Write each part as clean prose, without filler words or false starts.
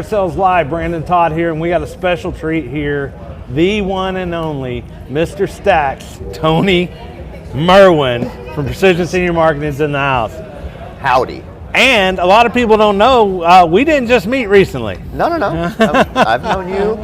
Sales Live. Brandon Todd here, and we got a special treat here. The one and only Mr. Stacks, Tony Merwin from Precision Senior Marketing is in the house. Howdy. And a lot of people don't know, we didn't just meet recently. No. I've known you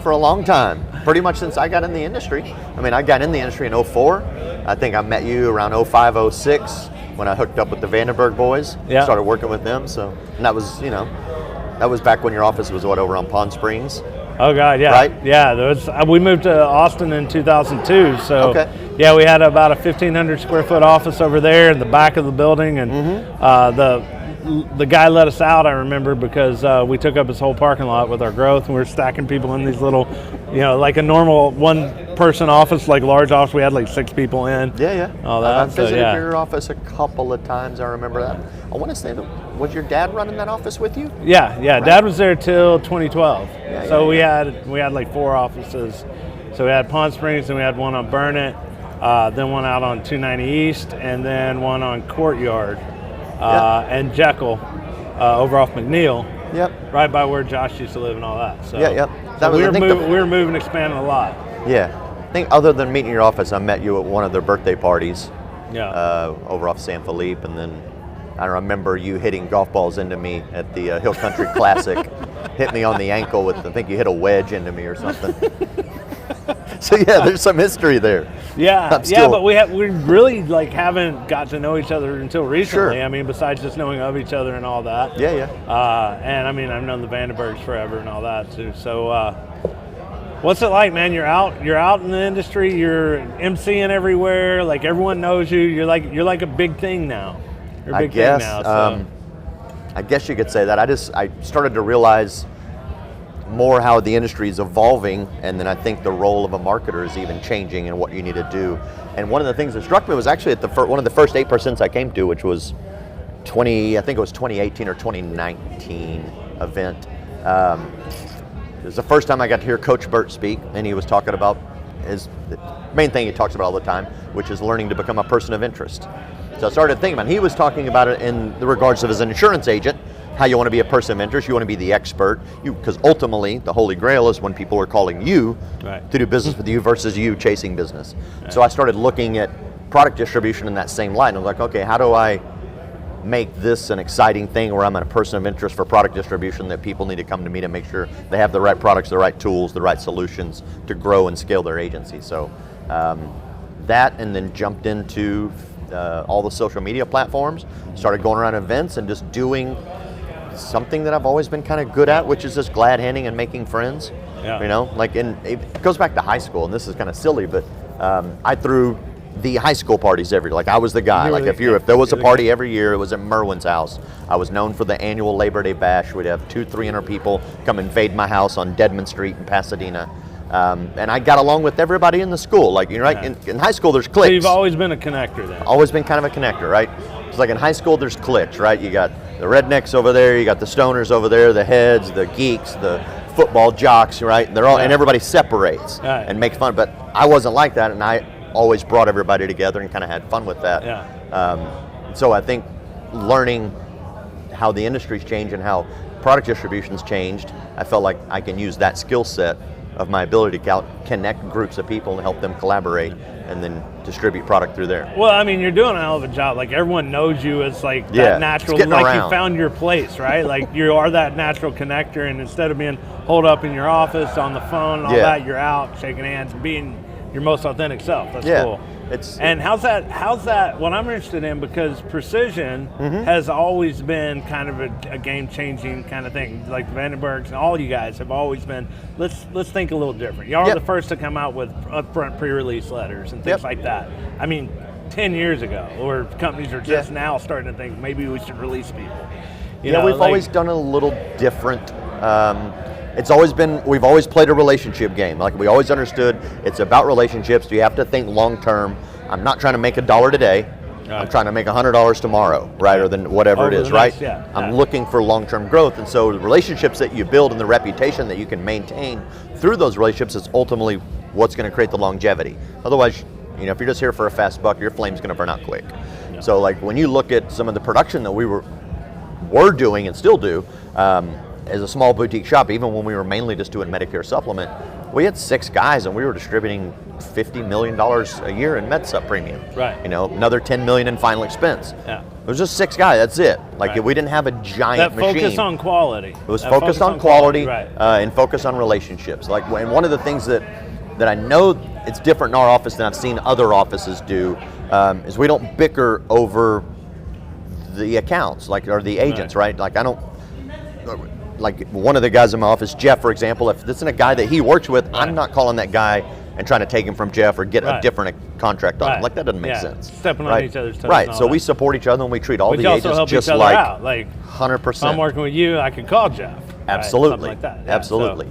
for a long time, pretty much since I got in the industry. I mean, I got in the industry in 04. I think I met you around 05, 06 when I hooked up with the Vandenberg boys. Yeah. Started working with them. So, and that was, that was back when your office was over on Pond Springs. Oh God, yeah, right? Yeah. We moved to Austin in 2002, so okay. Yeah, we had about a 1,500 square foot office over there in the back of the building, and the guy let us out. I remember because we took up his whole parking lot with our growth, and we were stacking people in these little, like a normal one-person office, like large office. We had like 6 people in. Yeah. All that. I've visited your office a couple of times. I remember that. I want to say was your dad running that office with you? Yeah. Right. Dad was there till 2012. So we had like 4 offices. So we had Pond Springs, and we had one on Burnett, then one out on 290 East, and then one on Courtyard, and Jekyll over off McNeil. Yep. Right by where Josh used to live and all that. So, we were moving, expanding a lot. Yeah. I think other than meeting your office, I met you at one of their birthday parties. Yeah. Over off San Felipe, and then I remember you hitting golf balls into me at the Hill Country Classic. Hit me on the ankle with, I think you hit a wedge into me or something. So yeah, there's some history there. Yeah, but we really haven't got to know each other until recently. Sure. I mean, besides just knowing of each other and all that. Yeah. And I mean, I've known the Vandenbergs forever and all that too. So, what's it like, man? You're out in the industry. You're MCing everywhere. Like everyone knows you. You're like a big thing now. You're a big thing now. So. I guess you could say that. I started to realize more how the industry is evolving, and then I think the role of a marketer is even changing and what you need to do. And one of the things that struck me was actually at one of the first 8% I came to, which was 2018 or 2019 event. It was the first time I got to hear Coach Burt speak, and he was talking about the main thing he talks about all the time, which is learning to become a person of interest. So I started thinking about it. He was talking about it in the regards of as an insurance agent, how you want to be a person of interest, you want to be the expert, because ultimately the holy grail is when people are calling you to do business with you versus you chasing business. Right. So I started looking at product distribution in that same light, and I was like, okay, how do I make this an exciting thing where I'm a person of interest for product distribution, that people need to come to me to make sure they have the right products, the right tools, the right solutions to grow and scale their agency. So that, and then jumped into all the social media platforms, started going around events and just doing something that I've always been kind of good at, which is just glad handing and making friends. Yeah. And it goes back to high school, and this is kind of silly, but I threw the high school parties every year. Like I was the guy. If there was a party every year, it was at Merwin's house. I was known for the annual Labor Day bash. We'd have 200-300 people come invade my house on Deadman Street in Pasadena. And I got along with everybody in the school. Like, in high school, there's cliques. So you've always been a connector then? Always been kind of a connector, right? It's like in high school, there's cliques, right? You got the rednecks over there, you got the stoners over there, the heads, the geeks, the football jocks, right? And and everybody separates and makes fun. But I wasn't like that, and I always brought everybody together and kind of had fun with that. Yeah. So I think learning how the industry's changed and how product distribution's changed, I felt like I can use that skill set of my ability to connect groups of people and help them collaborate and then distribute product through there. Well, I mean, you're doing a hell of a job. Like everyone knows you as that natural, like around. You found your place, right? Like you are that natural connector, and instead of being holed up in your office on the phone and all that, you're out shaking hands and being your most authentic self. That's cool. And how's that what I'm interested in, because Precision has always been kind of a game-changing kind of thing. Like the Vandenbergs and all you guys have always been, let's think a little different. Y'all are the first to come out with upfront pre-release letters and things like that. I mean, 10 years ago, or companies are just now starting to think maybe we should release people. We've always done a little different. We've always played a relationship game. Like we always understood it's about relationships. You have to think long term. I'm not trying to make $1 today. I'm trying to make $100 tomorrow, right? Or then whatever it is, right? I'm looking for long-term growth. And so the relationships that you build and the reputation that you can maintain through those relationships is ultimately what's going to create the longevity. Otherwise, if you're just here for a fast buck, your flame's going to burn out quick. Yeah. So like when you look at some of the production that we were doing and still do, as a small boutique shop, even when we were mainly just doing Medicare supplement, we had 6 guys and we were distributing $50 million a year in MedSup premium. Right. You know, another $10 million in final expense. Yeah. It was just 6 guys, that's it. Like Right. we didn't have a giant that machine. focus on quality. It was That focused on quality, right. And focus on relationships. Like, and one of the things that I know it's different in our office than I've seen other offices do, is we don't bicker over the accounts, like, or the agents, right? Like, I don't, like one of the guys in my office, Jeff, for example, if this isn't a guy that he works with, I'm not calling that guy and trying to take him from Jeff or get a different contract on him. Like, that doesn't make sense. Stepping on each other's toes. Right, so we support each other and we treat all but the you agents also help just each other like out. Like, 100%. if I'm working with you, I can call Jeff. Absolutely. Right? Something like that. Yeah, Absolutely.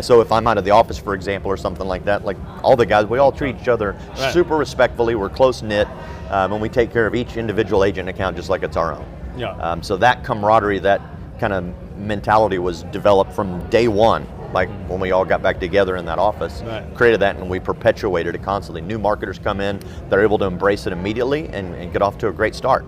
So if I'm out of the office, for example, or something like that, like all the guys, we all treat each other super respectfully. We're close knit, and we take care of each individual agent account just like it's our own. Yeah. So that camaraderie, that kind of mentality was developed from day one. Like when we all got back together in that office, created that, and we perpetuated it constantly. New marketers come in, they're able to embrace it immediately and get off to a great start.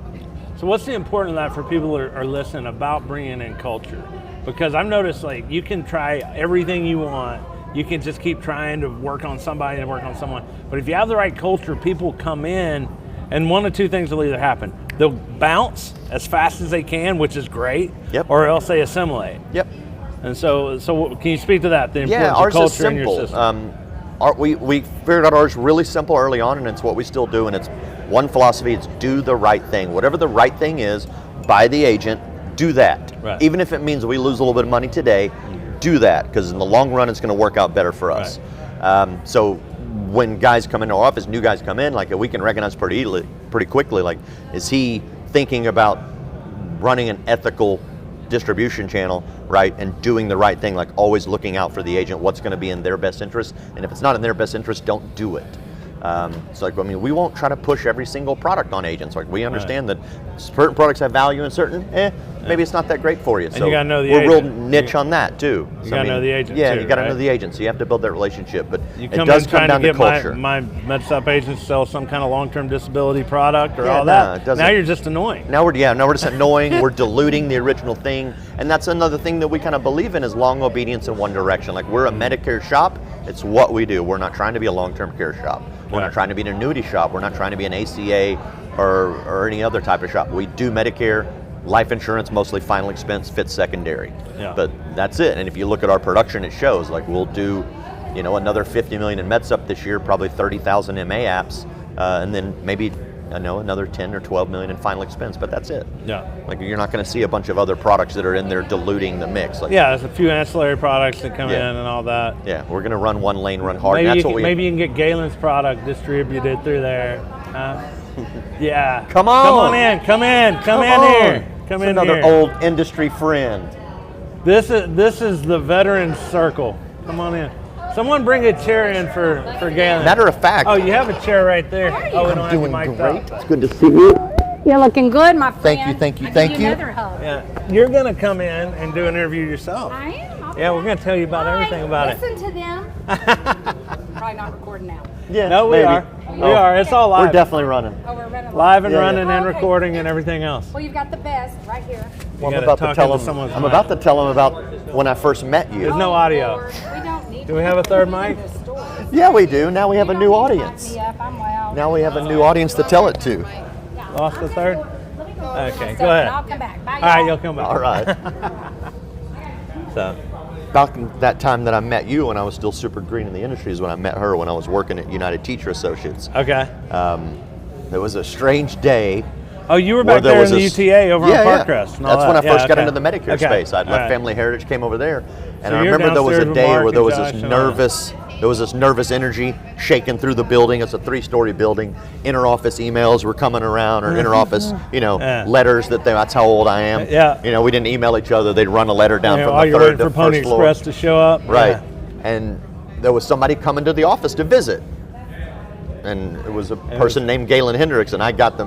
So what's the importance of that for people who are listening about bringing in culture? Because I've noticed, like, you can try everything you want. You can just keep trying to work on somebody and work on someone. But if you have the right culture, people come in, and one of two things will either happen. They'll bounce as fast as they can, which is great, or else they assimilate. Yep. And so can you speak to that, the importance ours of culture is simple. in your system? We figured out ours really simple early on, and it's what we still do, and it's one philosophy, it's do the right thing. Whatever the right thing is, by the agent, do that. Right. Even if it means we lose a little bit of money today, do that, because in the long run, it's going to work out better for us. So when guys come into our office, new guys come in, like, we can recognize pretty quickly, like, is he thinking about running an ethical distribution channel, right, and doing the right thing, like always looking out for the agent, what's going to be in their best interest, and if it's not in their best interest, don't do it. So, like, I mean, we won't try to push every single product on agents. Like, we understand that certain products have value and certain, maybe it's not that great for you. And so you gotta know the we're agent. real niche on that too. You gotta know the agent Yeah, too, you gotta right? know the agent. So you have to build that relationship. But You it come does in come trying down to to get culture. my MedSup agents sell some kind of long-term disability product or Yeah, all no, that. it doesn't. Now you're just annoying. Now we're just annoying. We're diluting the original thing, and that's another thing that we kind of believe in is long obedience in one direction. Like, we're a Medicare shop. It's what we do. We're not trying to be a long-term care shop. We're not trying to be an annuity shop. We're not trying to be an ACA or any other type of shop. We do Medicare, life insurance, mostly final expense, fits secondary. Yeah. But that's it. And if you look at our production, it shows. Like, we'll do, another $50 million in MedSup this year, probably 30,000 MA apps, and then maybe another 10 or 12 million in final expense. But that's it. Yeah. Like, you're not going to see a bunch of other products that are in there diluting the mix. Like, Yeah, there's a few ancillary products that come in and all that. Yeah, we're going to run one lane, run hard. Maybe, That's you can get Galen's product distributed through there. Yeah. Come on. Come on in. Come in. Come in here. Come It's in another here. old industry friend. This is the veterans circle. Come on in. Someone bring a chair in for Galen. Matter of fact, Oh, you have a chair right there. Oh, we don't have you doing mic'd great. up. It's good to see you. You're looking good, my friend. Thank you, thank you, I'll thank give you. Another hug. Yeah. You're gonna come in and do an interview yourself. I am. Okay. Yeah, we're gonna tell you about everything about it. Listen to them. Probably not recording now. Yeah, No, we maybe. are. We are. It's all live. We're definitely running. Oh, we're running Live and Yeah, running yeah. and Okay. recording and everything else. Well, you've got the best right here. Well, You I'm gotta about to talk tell into him. someone's I'm mic. about to tell him about when I first met you. There's no audio. Lord, we don't need Do we have a third to mic? do this story. Yeah, we do. Now we have a You new don't need to audience. hype me up. I'm well. Now we have a new audience to tell it to. Lost the third? Let me go over Okay, myself go ahead. and I'll come back. Bye, All right, y'all. you'll come back. All right. So, About that time that I met you when I was still super green in the industry is when I met her when I was working at United Teacher Associates. okay. It was a strange day. Oh, you were where back there in the this- UTA over yeah, on yeah. Parkcrest and all That's when I that. first got okay. into the Medicare Okay. space. I'd All left right. Family Heritage, came over there, and So I you're remember there was downstairs a with day Mark where there and was Josh this and all that. nervous energy shaking through the building. It's a 3-story building. Interoffice emails were coming around, or interoffice, Yeah. letters that's how old I am. Yeah. We didn't email each other. They'd run a letter down Yeah, from while the you're third waiting to for Pony first floor. Express to show up. Right. Yeah. And there was somebody coming to the office to visit. And it was a person named Galen Hendricks, and I got the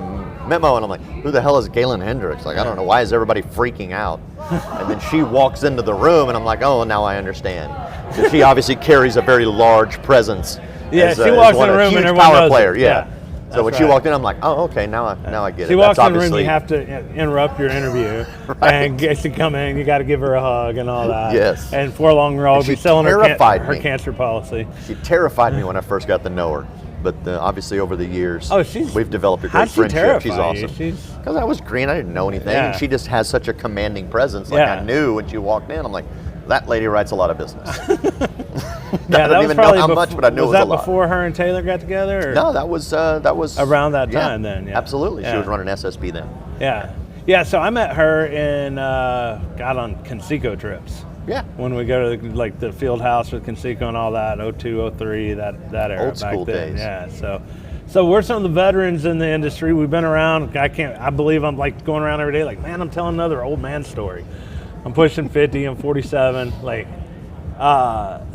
memo, and I'm like, who the hell is Galen Hendricks? Like, I don't know, why is everybody freaking out? And then she walks into the room, and I'm like, oh, now I understand. So she obviously carries a very large presence. Yeah, as she a, walks as one, in the a room huge and everyone power knows player, it. yeah. So when she walked in, I'm like, oh, okay, now I get it. She walks in the room, you have to interrupt your interview right. and get to come in. You got to give her a hug and all that. Yes. And for long run, be selling her cancer policy. She terrified me when I first got to know her. But obviously over the years, we've developed a great friendship. She's awesome. Because I was green, I didn't know anything. And she just has such a commanding presence. Like I knew when she walked in, I'm like, that lady writes a lot of business. I don't even know how much, but I knew it was a lot. Was that before her and Taylor got together? Or? No, that was around that time then. Yeah. Absolutely, she was running SSB then. Yeah. So I met her in got on Conseco trips. Yeah. When we go to the field house with Conseco and all that, 02, 03, that era old school back then. days. Yeah. So we're some of the veterans in the industry. We've been around. I believe I'm going around every day. Like, man, I'm telling another old man story. I'm pushing 50. I'm 47.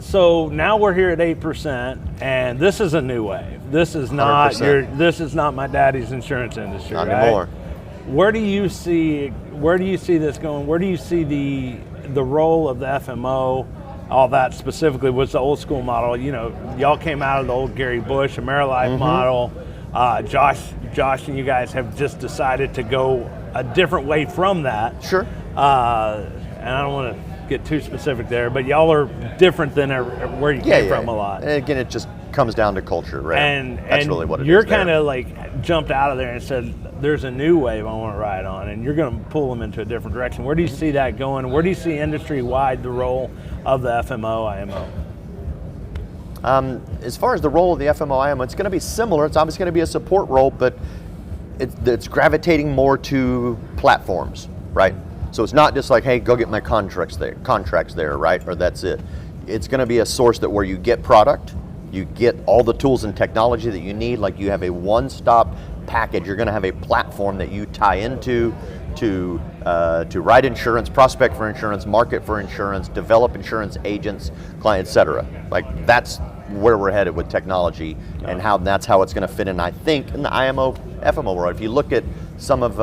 So now we're here at 8%, and this is a new wave. This is not 100%. This is not my daddy's insurance industry. Not anymore. Where do you see this going? Where do you see the role of the FMO? All that specifically was the old school model. Y'all came out of the old Gary Bush AmeriLife model. Josh and you guys have just decided to go a different way from that. Sure. And I don't want to get too specific there, but y'all are different than where you came from a lot. And again, it just comes down to culture, right? And that's really what it is. You're kind of jumped out of there and said, there's a new wave I want to ride on, and you're going to pull them into a different direction. Where do you see that going? Where do you see industry-wide the role of the FMO, IMO? As far as the role of the FMO, IMO, it's going to be similar. It's obviously going to be a support role, but it's gravitating more to platforms, right? So it's not just like, hey, go get my contracts there, right? Or that's it. It's going to be a source where you get product, you get all the tools and technology that you need, like you have a one-stop package. You're going to have a platform that you tie into to write insurance, prospect for insurance, market for insurance, develop insurance agents, clients, etc. Like that's where we're headed with technology and that's how it's going to fit in, I think, in the IMO, FMO world. If you look at some of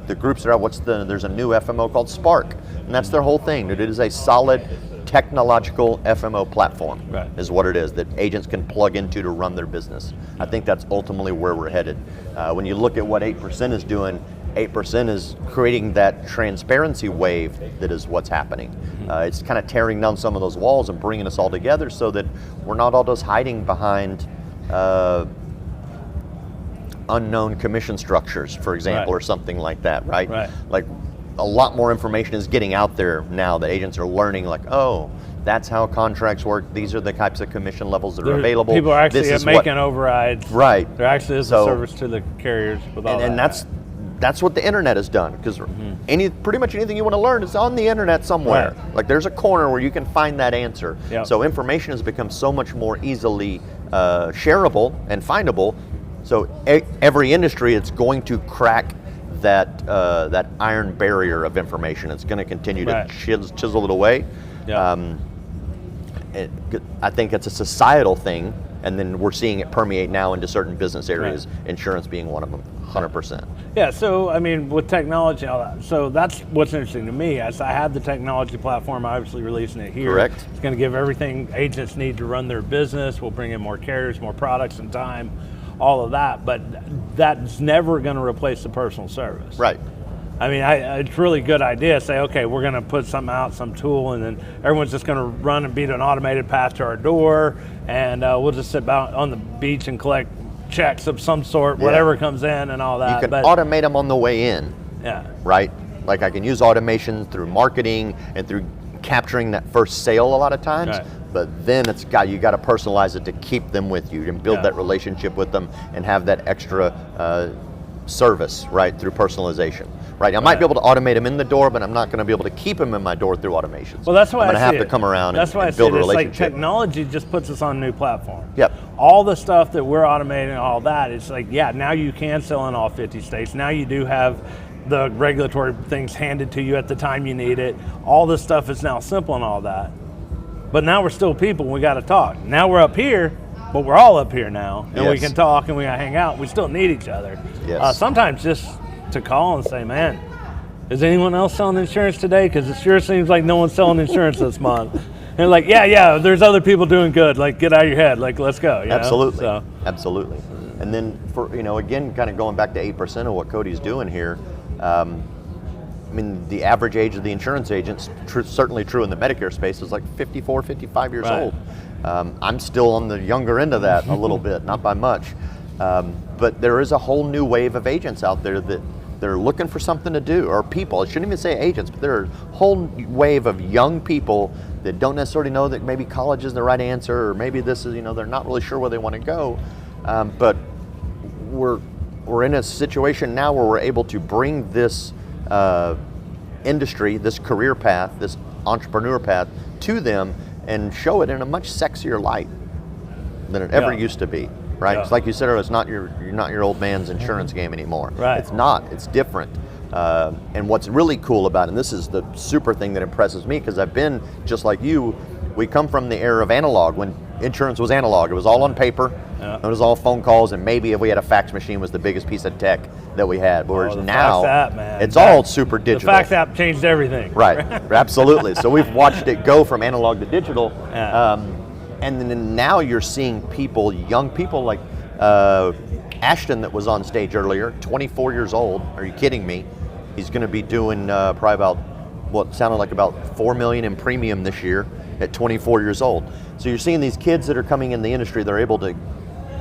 the groups that are, there's a new FMO called Spark, and that's their whole thing. It is a solid technological FMO platform, is what it is, that agents can plug into to run their business. I think that's ultimately where we're headed. When you look at what 8% is doing, 8% is creating that transparency wave that is what's happening. It's kind of tearing down some of those walls and bringing us all together so that we're not all just hiding behind unknown commission structures, for example, or something like that, right? Like a lot more information is getting out there now that agents are learning, like, oh, that's how contracts work. These are the types of commission levels that are available. People are actually making overrides. Right. There actually is a service to the carriers with all that. And that's what the internet has done, because pretty much anything you want to learn is on the internet somewhere. Like there's a corner where you can find that answer. So information has become so much more easily shareable and findable. So every industry, it's going to crack that iron barrier of information. It's going to continue to chisel it away. I think it's a societal thing, and then we're seeing it permeate now into certain business areas, insurance being one of them, 100%. Yeah, so I mean, with technology and all that, so that's what's interesting to me. As I have the technology platform, obviously releasing it here. Correct. It's going to give everything agents need to run their business. We'll bring in more carriers, more products and time, all of that, but that's never going to replace the personal service. Right. I mean, it's a really good idea. Say, okay, we're going to put something out, some tool, and then everyone's just going to run and beat an automated path to our door, and we'll just sit out on the beach and collect checks of some sort, whatever comes in and all that. You can automate them on the way in. Yeah. Right? Like I can use automation through marketing and through capturing that first sale a lot of times. Right. But then you got to personalize it to keep them with you and build that relationship with them and have that extra service, right, through personalization. Right, I might be able to automate them in the door, but I'm not going to be able to keep them in my door through automations. Well, that's why I'm going to have to come around and build a relationship. Like technology just puts us on a new platform. Yep. All the stuff that we're automating, all that, it's like, now you can sell in all 50 states. Now you do have the regulatory things handed to you at the time you need it. All this stuff is now simple and all that. But now we're still people, and we got to talk. Now we're up here, but we're all up here now, and we can talk and we got to hang out. We still need each other. Yes. Sometimes just to call and say, man, is anyone else selling insurance today? Because it sure seems like no one's selling insurance this month. And like, yeah, there's other people doing good. Like, get out of your head. Like, let's go. You Absolutely. know? Absolutely. And then for, again, kind of going back to 8% of what Cody's doing here, I mean, the average age of the insurance agents, certainly true in the Medicare space, is like 54, 55 years old. I'm still on the younger end of that a little bit, not by much. But there is a whole new wave of agents out there that they're looking for something to do, or people. I shouldn't even say agents, but there are a whole wave of young people that don't necessarily know that maybe college is the right answer, or maybe this is, they're not really sure where they want to go. But we're in a situation now where we're able to bring this industry, this career path, this entrepreneur path to them and show it in a much sexier light than it ever used to be, right? It's like you said, you're not your old man's insurance game anymore. Right. It's not, it's different. And what's really cool about it, and this is the super thing that impresses me, because I've been just like you, we come from the era of analog, when insurance was analog. It was all on paper. It was all phone calls, and maybe if we had a fax machine was the biggest piece of tech that we had. Whereas now, it's all super digital. The fax app changed everything. Right, absolutely. So we've watched it go from analog to digital. And then now you're seeing people, young people like Ashton that was on stage earlier, 24 years old. Are you kidding me? He's going to be doing probably about what sounded like about $4 million in premium this year at 24 years old. So you're seeing these kids that are coming in the industry, they're able to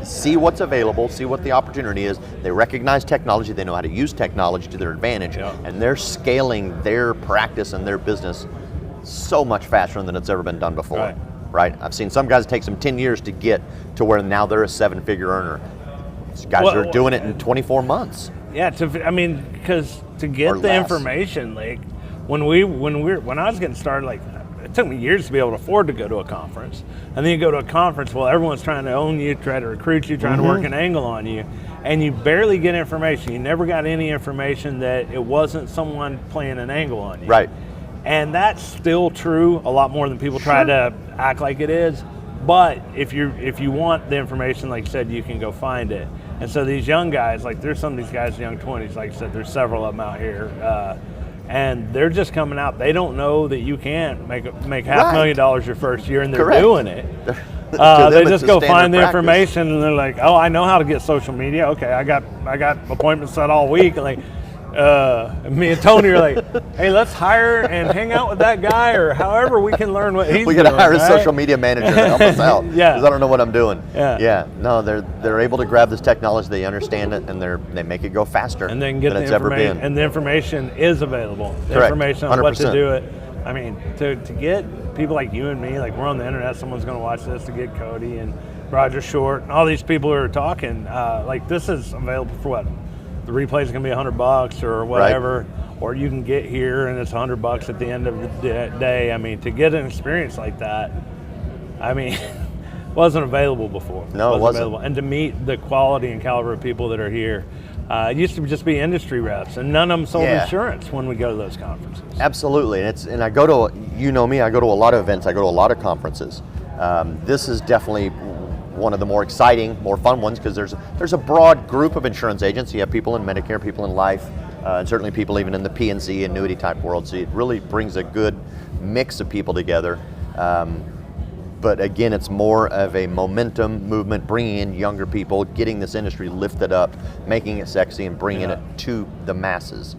see what's available, see what the opportunity is. They recognize technology, they know how to use technology to their advantage, and they're scaling their practice and their business so much faster than it's ever been done before. Right? I've seen some guys take them 10 years to get to where now they're a 7-figure earner. These guys are doing it in 24 months. Yeah, because to get the information, like when I was getting started, like it took me years to be able to afford to go to a conference. And then you go to a conference, well, everyone's trying to own you, try to recruit you, trying to work an angle on you, and you barely get information. You never got any information that it wasn't someone playing an angle on you. Right. And that's still true a lot more than people try to act like it is. But if you want the information, like you said, you can go find it. And so these young guys, like there's some of these guys in young 20s, like I said, there's several of them out here. And they're just coming out. They don't know that you can't make $500,000 your first year, and they're doing it. They just go find the information, and they're like, "Oh, I know how to get social media. Okay, I got appointments set all week." And like, me and Tony are like, "Hey, let's hire and hang out with that guy, or however we can learn what he's doing." We got to hire a social media manager to help us out. Because I don't know what I'm doing. No, they're able to grab this technology, they understand it, and they make it go faster and then get than it's ever been. And the information is available. The Correct. information on 100%. what to do it. I mean, to get people like you and me, like we're on the internet, someone's going to watch this, to get Cody and Roger Short and all these people who are talking, like this is available for what? The replay is going to be $100 or whatever, or you can get here and it's $100 at the end of the day. I mean, to get an experience like that, I mean, wasn't available before. No, it wasn't. Available. And to meet the quality and caliber of people that are here. It used to just be industry reps, and none of them sold insurance when we go to those conferences. Absolutely, and I go to, you know me, I go to a lot of events, I go to a lot of conferences. This is definitely one of the more exciting, more fun ones, because there's a broad group of insurance agents. You have people in Medicare, people in life, and certainly people even in the P&C annuity type world. So it really brings a good mix of people together. But again, it's more of a momentum movement, bringing in younger people, getting this industry lifted up, making it sexy, and bringing it to the masses.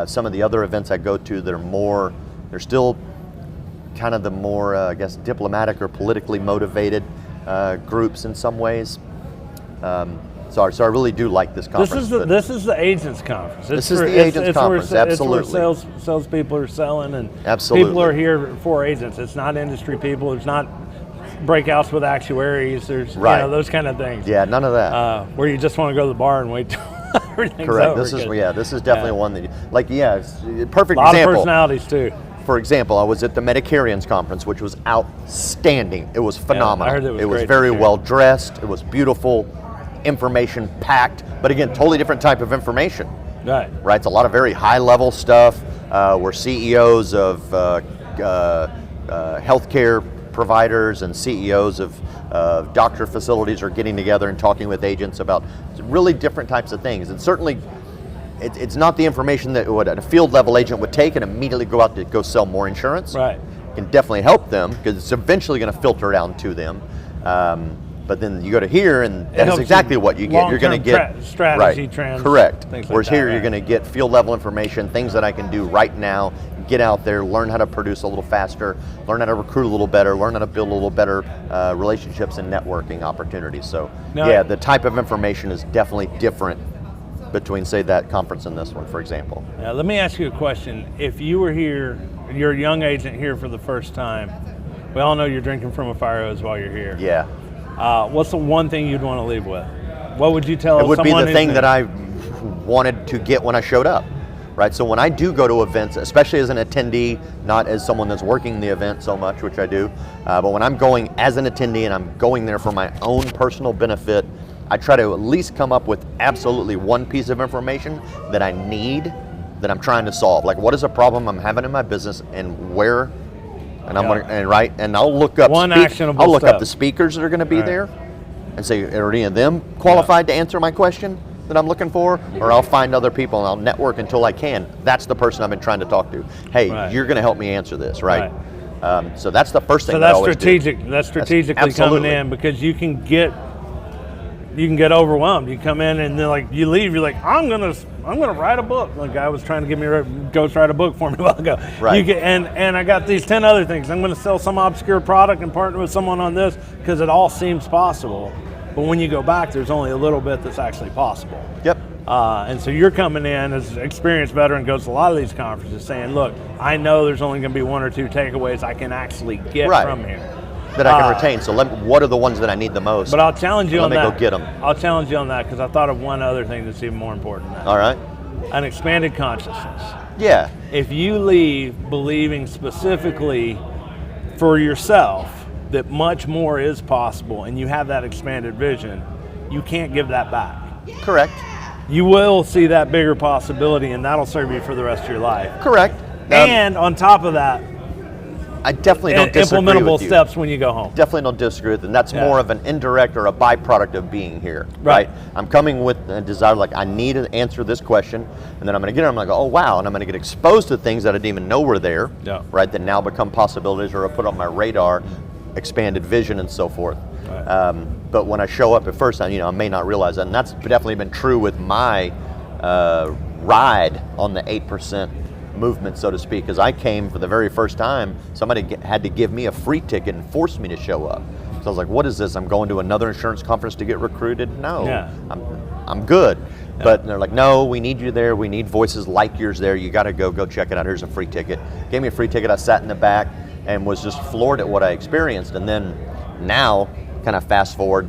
Some of the other events I go to that are they're still kind of the more, I guess, diplomatic or politically motivated groups in some ways. So I really do like this conference. This is the agents conference. This is the agents conference, absolutely. It's where salespeople are selling, and absolutely. People are here for agents. It's not industry people. There's not breakouts with actuaries. There's those kind of things. Yeah, none of that. Where you just want to go to the bar and wait till everything's Correct. over. This is definitely one that, it's a perfect example. A lot of personalities too. For example, I was at the Medicarians conference, which was outstanding. It was phenomenal. I heard it was very well dressed. It was beautiful, information packed, but again, totally different type of information. Right. It's a lot of very high level stuff where CEOs of healthcare providers and CEOs of doctor facilities are getting together and talking with agents about really different types of things. And certainly, it's not the information that a field level agent would take and immediately go out to go sell more insurance. Right. It can definitely help them because it's eventually going to filter down to them. But then you go to here, and that's exactly what you get. You're going to get strategy, right, correct. Things Whereas like that, here, you're going to get field level information, things that I can do right now. Get out there, learn how to produce a little faster, learn how to recruit a little better, learn how to build a little better relationships and networking opportunities. So yeah, the type of information is definitely different between, say, that conference and this one, for example. Now, let me ask you a question. If you were here, you're a young agent here for the first time, we all know you're drinking from a fire hose while you're here. Yeah. What's the one thing you'd want to leave with? What would you tell someone? It would be the thing that I wanted to get when I showed up, right? So when I do go to events, especially as an attendee, not as someone that's working the event so much, which I do, but when I'm going as an attendee and I'm going there for my own personal benefit, I try to at least come up with absolutely one piece of information that I need, that I'm trying to solve. Like, what is a problem I'm having in my business, and where? And I'm gonna, and I'll look up actionable I'll look step. up the speakers that are going to be there, and say, are any of them qualified to answer my question that I'm looking for? Or I'll find other people and I'll network until I can. That's the person I've been trying to talk to. Hey, you're going to help me answer this, right? So that's the first thing. So that's strategic. That's strategically coming in, because you can get overwhelmed. You come in and then, like, you leave, you're like, I'm gonna write a book. Like, guy was trying to get me to ghost write a book for me a while ago. Right. And I got these 10 other things. I'm gonna sell some obscure product and partner with someone on this, because it all seems possible. But when you go back, there's only a little bit that's actually possible. Yep. And so you're coming in as an experienced veteran, goes to a lot of these conferences, saying, look, I know there's only gonna be one or two takeaways I can actually get from here. That I can retain. So what are the ones that I need the most? But I'll challenge you on that. Let me go get them. I'll challenge you on that, because I thought of one other thing that's even more important than that. All right. An expanded consciousness. Yeah. If you leave believing specifically for yourself that much more is possible, and you have that expanded vision, you can't give that back. Correct. You will see that bigger possibility, and that'll serve you for the rest of your life. Correct. And on top of that, I definitely don't disagree implementable with you. steps when you go home. Definitely don't disagree with it. And that's more of an indirect or a byproduct of being here, right? I'm coming with a desire, like, I need to answer this question, and then I'm going to get it. I'm going to go, oh, wow, and I'm going to get exposed to things that I didn't even know were there, right? That now become possibilities, or are put on my radar, expanded vision, and so forth. Right. But when I show up at first, I may not realize that, and that's definitely been true with my ride on the 8% movement, so to speak, because I came for the very first time. Somebody had to give me a free ticket and force me to show up. So I was like, what is this? I'm going to another insurance conference to get recruited? No, I'm good. But they're like, no, we need you there. We need voices like yours there. You got to go check it out. Here's a free ticket. Gave me a free ticket. I sat in the back and was just floored at what I experienced. And then now, kind of fast forward,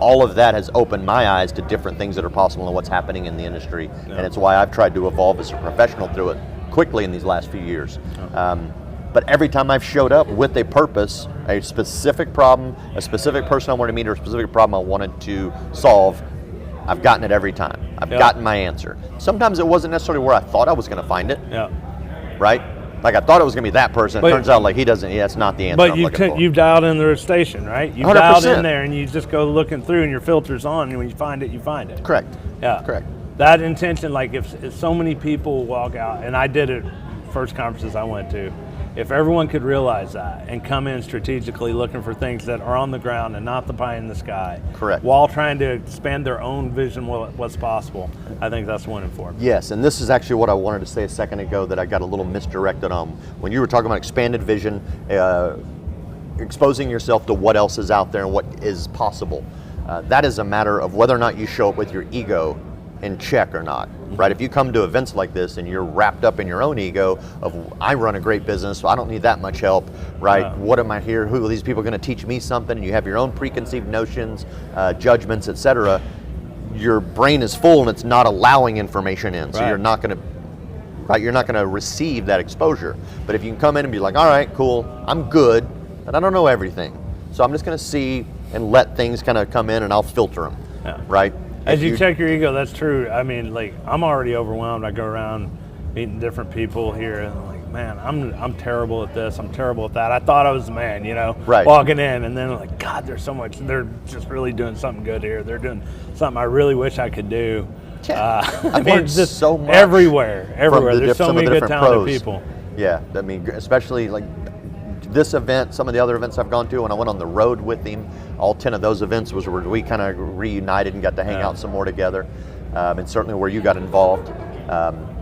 all of that has opened my eyes to different things that are possible and what's happening in the industry. And it's why I've tried to evolve as a professional through it quickly in these last few years. But every time I've showed up with a purpose, a specific problem, a specific person I wanted to meet, or a specific problem I wanted to solve, I've gotten it every time. I've gotten my answer. Sometimes it wasn't necessarily where I thought I was going to find it. Right? Like, I thought it was going to be that person. It turns out, like, that's not the answer I'm looking for. You've dialed in the station, right? You've 100%. dialed in there, and you just go looking through, and your filter's on, and when you find it, you find it. Correct. Yeah. Correct. That intention, like, if so many people walk out, and I did it first conferences I went to, if everyone could realize that and come in strategically looking for things that are on the ground and not the pie in the sky, correct, while trying to expand their own vision what's possible, I think that's one important. Yes, and this is actually what I wanted to say a second ago that I got a little misdirected on. When you were talking about expanded vision, exposing yourself to what else is out there and what is possible, that is a matter of whether or not you show up with your ego in check or not, right? If you come to events like this and you're wrapped up in your own ego of, I run a great business, so I don't need that much help, right? What am I here? Who are these people going to teach me something? And you have your own preconceived notions, judgments, etc. Your brain is full and it's not allowing information in, so you're not going to, you're not going to receive that exposure. But if you can come in and be like, all right, cool, I'm good, but I don't know everything, so I'm just going to see and let things kind of come in and I'll filter them, right? As you check your ego, that's true. I mean, like, I'm already overwhelmed. I go around meeting different people here, and I'm like, man, I'm terrible at this. I'm terrible at that. I thought I was the man, walking in, and then I'm like, God, there's so much. They're just really doing something good here. They're doing something I really wish I could do. I've learned just so much everywhere. There's so many good talented people. Yeah, I mean, especially like this event, some of the other events I've gone to, when I went on the road with him, all 10 of those events was where we kind of reunited and got to hang out some more together, and certainly where you got involved.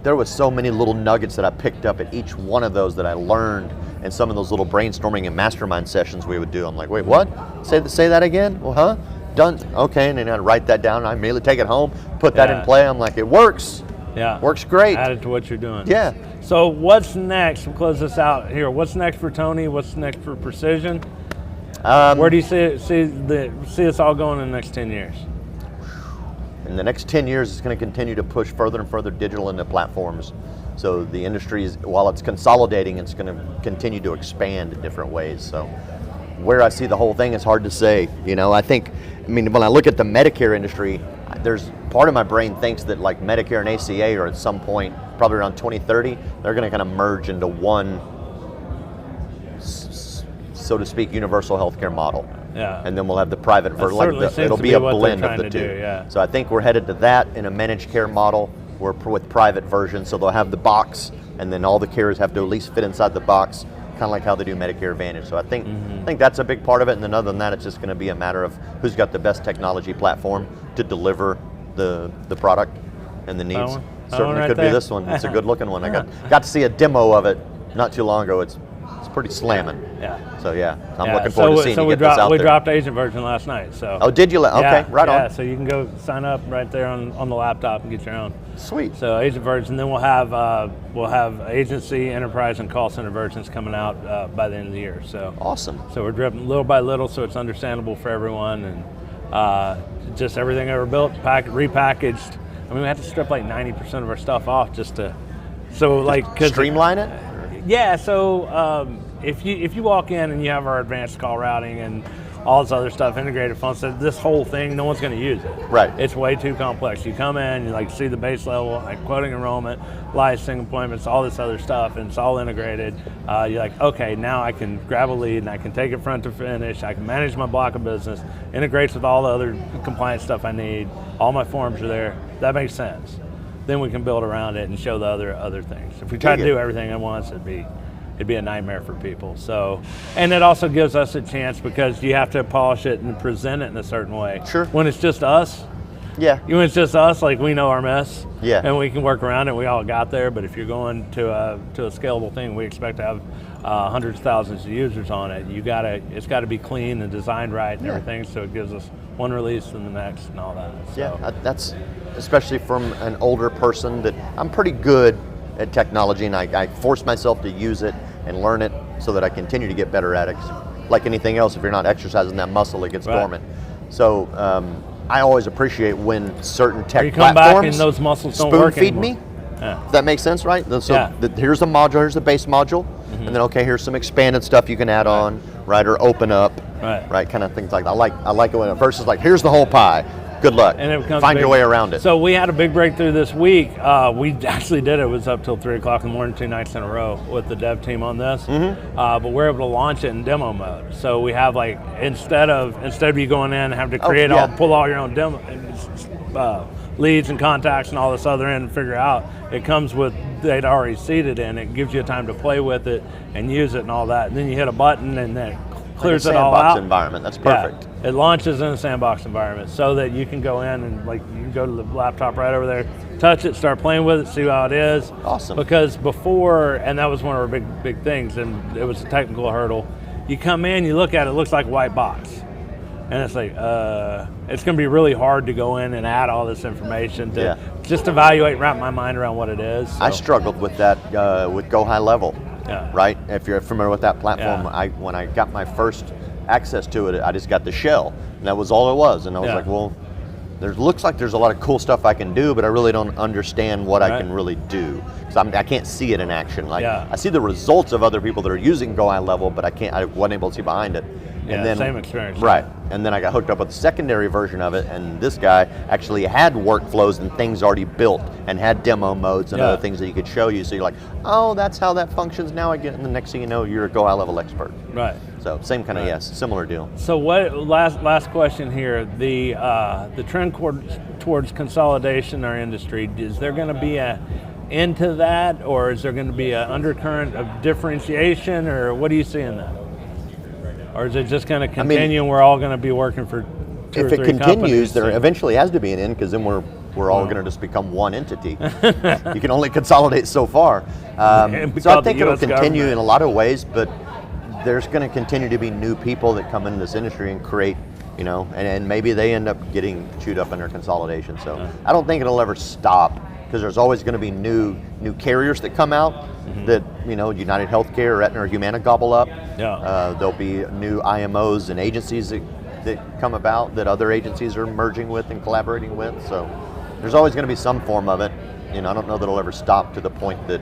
There was so many little nuggets that I picked up at each one of those that I learned, and some of those little brainstorming and mastermind sessions we would do. I'm like, wait, what? Say that again? Well, huh? Done. Okay, and then I'd write that down. I immediately take it home, put that in play. I'm like, it works. Yeah. Works great. Add it to what you're doing. Yeah. So what's next? We'll close this out here. What's next for Tony? What's next for Precision? Where do you see us all going in the next 10 years? In the next 10 years, it's going to continue to push further and further digital into platforms. So the industry is, while it's consolidating, it's going to continue to expand in different ways. So where I see the whole thing is hard to say. You know, I mean, when I look at the Medicare industry, there's part of my brain thinks that like Medicare and ACA are at some point, probably around 2030, they're going to kind of merge into one, so to speak, universal healthcare model. Yeah. And then we'll have the private version. It'll be a blend of the two. So I think we're headed to that in a managed care model. We're with private versions, so they'll have the box, and then all the carriers have to at least fit inside the box, kind of like how they do Medicare Advantage. So I think that's a big part of it. And then other than that, it's just going to be a matter of who's got the best technology platform to deliver the product and the needs. Certainly could be this one. It's a good looking one. I got to see a demo of it not too long ago. It's pretty slamming. Yeah. So yeah, I'm looking forward to seeing you get this out there. We dropped Agent Version last night. So. Oh, did you? Okay, right on. Yeah, so you can go sign up right there on the laptop and get your own. Sweet. So Agent Version, then we'll have agency, enterprise, and call center versions coming out by the end of the year. So awesome. So we're dripping little by little, so it's understandable for everyone, and just everything ever built, repackaged. I mean, we had to strip like 90% of our stuff off just to, streamline it. Yeah, so if you walk in and you have our advanced call routing and all this other stuff, integrated phone system, this whole thing, no one's going to use it. Right. It's way too complex. You come in, you see the base level, like quoting enrollment, licensing appointments, all this other stuff, and it's all integrated. You're like, okay, now I can grab a lead and I can take it front to finish. I can manage my block of business, integrates with all the other compliance stuff I need. All my forms are there. That makes sense. Then we can build around it and show the other things. If we try to do everything at once, it'd be a nightmare for people. So, and it also gives us a chance because you have to polish it and present it in a certain way. Sure. When it's just us, when it's just us, like we know our mess, and we can work around it. We all got there. But if you're going to a scalable thing, we expect to have hundreds of thousands of users on it. It's got to be clean and designed right and everything. So it gives us one release and the next and all that. So. Yeah, that's especially from an older person that I'm pretty good at technology, and I force myself to use it and learn it so that I continue to get better at it. 'Cause like anything else, if you're not exercising that muscle, it gets dormant. So I always appreciate when certain tech or you come platforms back and those muscles don't work spoon feed anymore. me. Does that make sense, right? So here's a module, here's the base module, and then okay, here's some expanded stuff you can add on, right, or open up, right, kind of things like that. I like it when it versus like here's the whole pie. Good luck. And it becomes find your way around it. So we had a big breakthrough this week. We actually did it. It was up till 3 o'clock in the morning, 2 nights in a row with the dev team on this. But we're able to launch it in demo mode. So we have like instead of you going in and having to create pull all your own demo leads and contacts and all this other end and figure out, it comes with data already seeded in. It gives you time to play with it and use it and all that. And then you hit a button and then clears it all out. Sandbox environment. That's perfect. Yeah, it launches in a sandbox environment so that you can go in and like you can go to the laptop right over there, touch it, start playing with it, see how it is. Awesome. Because before, and that was one of our big things, and it was a technical hurdle. You come in, you look at it, it looks like a white box, and it's like it's going to be really hard to go in and add all this information to just evaluate, wrap my mind around what it is. So. I struggled with that with Go High Level. Yeah. Right? If you're familiar with that platform, when I got my first access to it, I just got the shell, and that was all it was. And I was like, well, looks like there's a lot of cool stuff I can do, but I really don't understand what I can really do. Because I can't see it in action. Like I see the results of other people that are using Go High Level, but I wasn't able to see behind it. Yeah, and then, same experience. Right. And then I got hooked up with the secondary version of it, and this guy actually had workflows and things already built and had demo modes and other things that he could show you. So you're like, oh, that's how that functions now. And the next thing you know, you're a Go High Level expert. Right. So same kind of, similar deal. So what? Last question here. The trend towards consolidation in our industry, is there going to be a into that, or is there going to be an undercurrent of differentiation, or what do you see in that? Or is it just going to continue and we're all going to be working for two or three If it continues, companies? there eventually has to be an end, because then we're all going to just become one entity. You can only consolidate so far. So I think it'll continue in a lot of ways, but there's going to continue to be new people that come into this industry and create, and maybe they end up getting chewed up under consolidation. So I don't think it'll ever stop, because there's always going to be new carriers that come out that, United Healthcare or Aetna or Humana gobble up. There'll be new IMOs and agencies that come about that other agencies are merging with and collaborating with. So there's always going to be some form of it. I don't know that it'll ever stop to the point that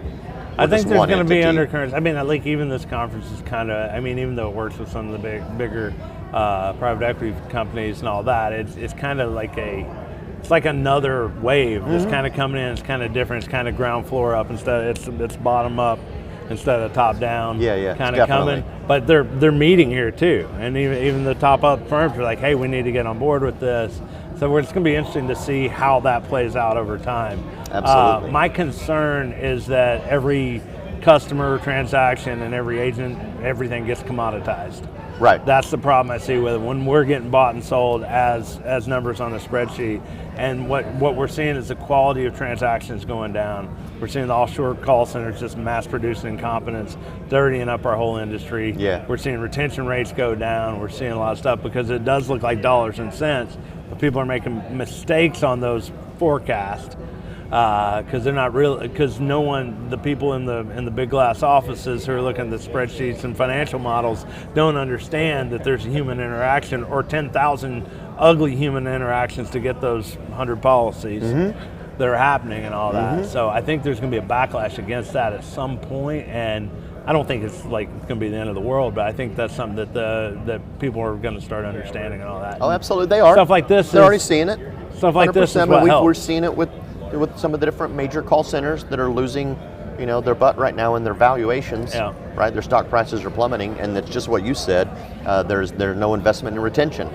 I think there's going to be undercurrents. I mean, like even this conference is kind of, even though it works with some of the bigger private equity companies and all that, it's kind of like it's like another wave that's kind of coming in. It's kind of different. It's kind of ground floor up instead. It's bottom up instead of top down. Kind of coming. But they're meeting here too, and even the top up firms are like, hey, we need to get on board with this. So it's going to be interesting to see how that plays out over time. Absolutely. My concern is that every customer transaction and every agent, everything gets commoditized. Right. That's the problem I see with it. When we're getting bought and sold as numbers on a spreadsheet, and what we're seeing is the quality of transactions going down. We're seeing the offshore call centers just mass producing incompetence, dirtying up our whole industry. We're seeing retention rates go down. We're seeing a lot of stuff because it does look like dollars and cents, but people are making mistakes on those forecasts. Because they're not real. Because the people in the big glass offices who are looking at the spreadsheets and financial models don't understand that there's a human interaction or 10,000 ugly human interactions to get those 100 policies that are happening and all that. So I think there's going to be a backlash against that at some point, and I don't think it's like it's going to be the end of the world, but I think that's something that people are going to start understanding and all that. Oh, absolutely, they are. Stuff like this. They're already seeing it. Stuff like this is what helps. We're seeing it with some of the different major call centers that are losing, their butt right now in their valuations. Right, their stock prices are plummeting, and it's just what you said. There's no investment in retention.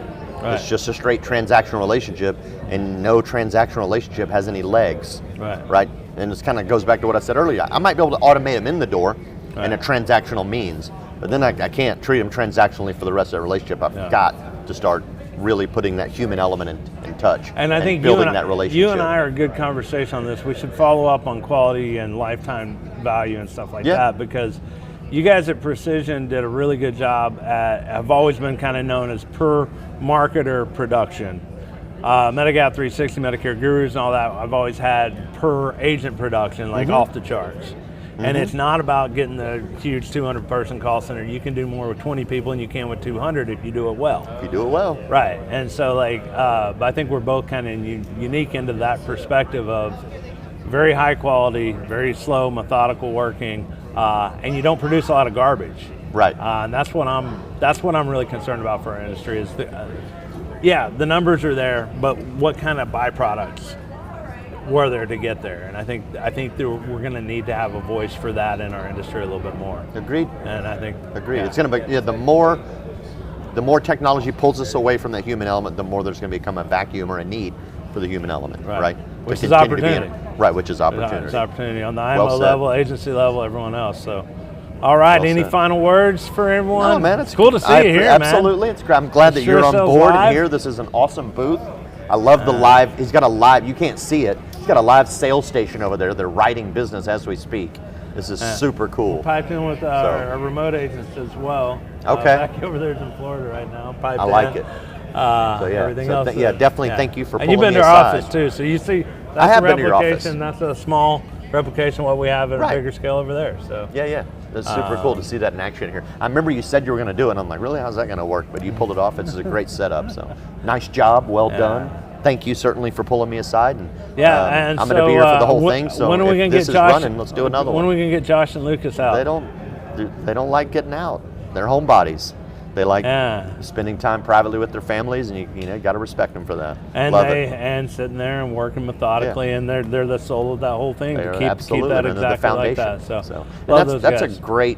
It's just a straight transactional relationship, and no transactional relationship has any legs. Right, and this kind of goes back to what I said earlier. I might be able to automate them in the door in a transactional means, but then I can't treat them transactionally for the rest of the relationship. I've got to start really putting that human element in touch, and I think building that relationship. You and I are a good conversation on this. We should follow up on quality and lifetime value and stuff like that, because you guys at Precision did a really good job have always been kind of known as per marketer production. Medigap 360, Medicare Gurus and all that, I've always had per agent production, like off the charts. And it's not about getting the huge 200-person call center. You can do more with 20 people than you can with 200 if you do it well. If you do it well. Right. And so, but I think we're both kind of unique into that perspective of very high quality, very slow, methodical working, and you don't produce a lot of garbage. Right. And that's what I'm really concerned about for our industry is, the numbers are there, but what kind of byproducts were there to get there? And I think we're going to need to have a voice for that in our industry a little bit more. Agreed. And I think it's going to be the more technology pulls us away from that human element, the more there's going to become a vacuum or a need for the human element. Right. Which is opportunity. Which is opportunity. It's opportunity on the IMO level, agency level, everyone else. So. All right, any final words for everyone? No, man, it's cool to see you here, absolutely. man. I'm glad that you're on board here. This is an awesome booth. I love the live. He's got a live. You can't see it. He's got a live sales station over there. They're writing business as we speak. This is super cool. Piped in with our remote agents as well. Okay. Back over there's in Florida right now. Piped I like it. Everything else. Definitely. Thank you for pulling me aside. And you've been to our office too, so you see. That's I have a been to your office. That's a small replication of what we have at a bigger scale over there. So. Yeah. That's super cool to see that in action here. I remember you said you were going to do it, and I'm like, really, how's that going to work? But you pulled it off. It's a great setup. So nice job, well done. Thank you certainly for pulling me aside. And, and I'm going to be here for the whole thing. So when are we if this is running, let's do another one. When are we going to get Josh and Lucas out? They don't like getting out. They're homebodies. They like spending time privately with their families, and you got to respect them for that. And sitting there and working methodically, and they're the soul of that whole thing. They're to keep that exactly the foundation. like that. So that's a great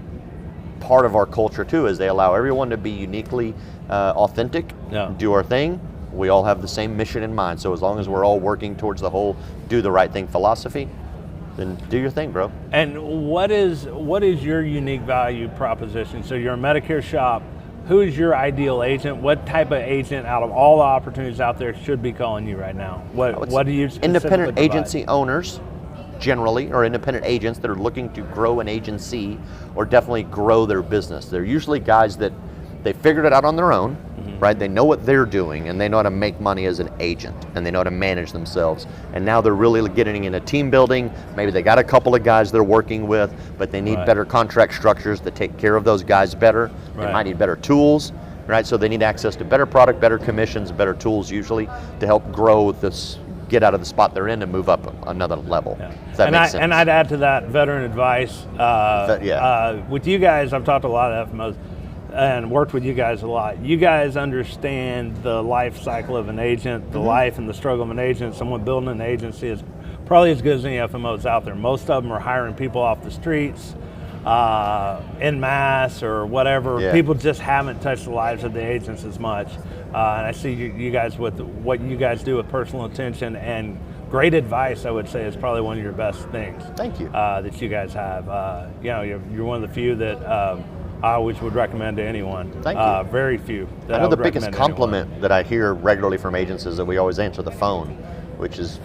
part of our culture too. Is they allow everyone to be uniquely authentic, do our thing. We all have the same mission in mind. So as long as we're all working towards the whole do the right thing philosophy, then do your thing, bro. And what is your unique value proposition? So you're a Medicare shop. who is your ideal agent? What type of agent out of all the opportunities out there should be calling you right now? What do you specifically independent provide? agency owners generally, or independent agents that are looking to grow an agency or definitely grow their business. They're usually guys that they figured it out on their own, right? They know what they're doing and they know how to make money as an agent and they know how to manage themselves. And now they're really getting into team building. Maybe they got a couple of guys they're working with, but they need better contract structures to take care of those guys better. They might need better tools, right? So they need access to better product, better commissions, better tools usually to help grow this, get out of the spot they're in and move up another level. Does that make sense? And I'd add to that veteran advice. With you guys, I've talked to a lot of FMOs and worked with you guys a lot. You guys understand the life cycle of an agent, the life and the struggle of an agent. Someone building an agency is probably as good as any FMOs out there. Most of them are hiring people off the streets, en masse or whatever. People just haven't touched the lives of the agents as much. And I see you guys with what you guys do with personal attention and great advice, I would say, is probably one of your best things. Thank you. That you guys have. You're one of the few that I always would recommend to anyone. Thank you. Very few. I know the biggest compliment that I hear regularly from agents is that we always answer the phone, which is,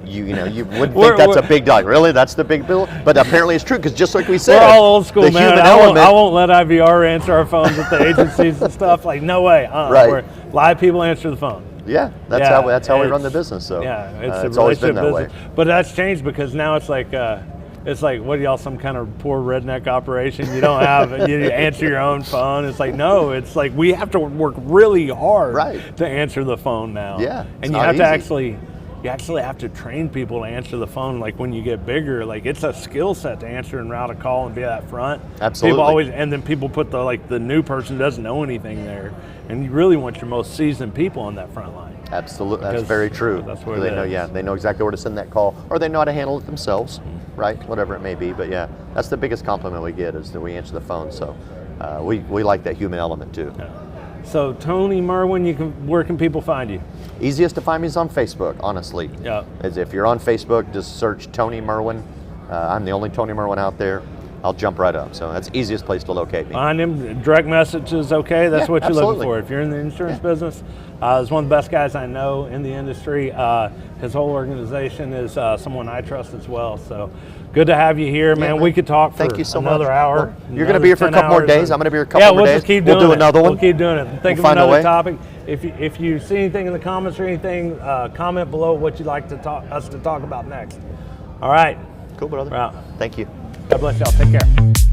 you wouldn't think that's a big deal. Really, that's the big bill? But apparently it's true, because just like we said, we're all old school, the man. human I won't let IVR answer our phones at the agencies and stuff. Like, no way. Right. Live people answer the phone. Yeah, that's how we run the business. So it's always been that business. way. But that's changed because now it's like, what are y'all, some kind of poor redneck operation? You don't have, you answer your own phone. It's like, no, it's like we have to work really hard to answer the phone now. Yeah, and you have to actually have to train people to answer the phone. Like when you get bigger, like it's a skill set to answer and route a call and be at front. Absolutely. And then people put the new person doesn't know anything there. And you really want your most seasoned people on that front line. Absolutely, that's very true. That's where they know. Yeah, they know exactly where to send that call, or they know how to handle it themselves, right? Whatever it may be. But yeah, that's the biggest compliment we get is that we answer the phone. So we like that human element too. Yeah. So Tony Merwin, where can people find you? Easiest to find me is on Facebook, honestly. Yeah. As if you're on Facebook, just search Tony Merwin. I'm the only Tony Merwin out there. I'll jump right up. So that's the easiest place to locate me. Find him. Direct message is okay. That's what you're looking for. If you're in the insurance business, he's one of the best guys I know in the industry. His whole organization is someone I trust as well. So good to have you here, man. We could talk for another hour. Well, you're going to be here for a couple more days. I'm going to be here a couple more days. Yeah, we'll just keep doing it. We'll do another one. We'll keep doing it. Think of another topic. If you see anything in the comments or anything, comment below what you'd like us to talk about next. All right. Cool, brother. We're out. Thank you. God bless y'all. Take care.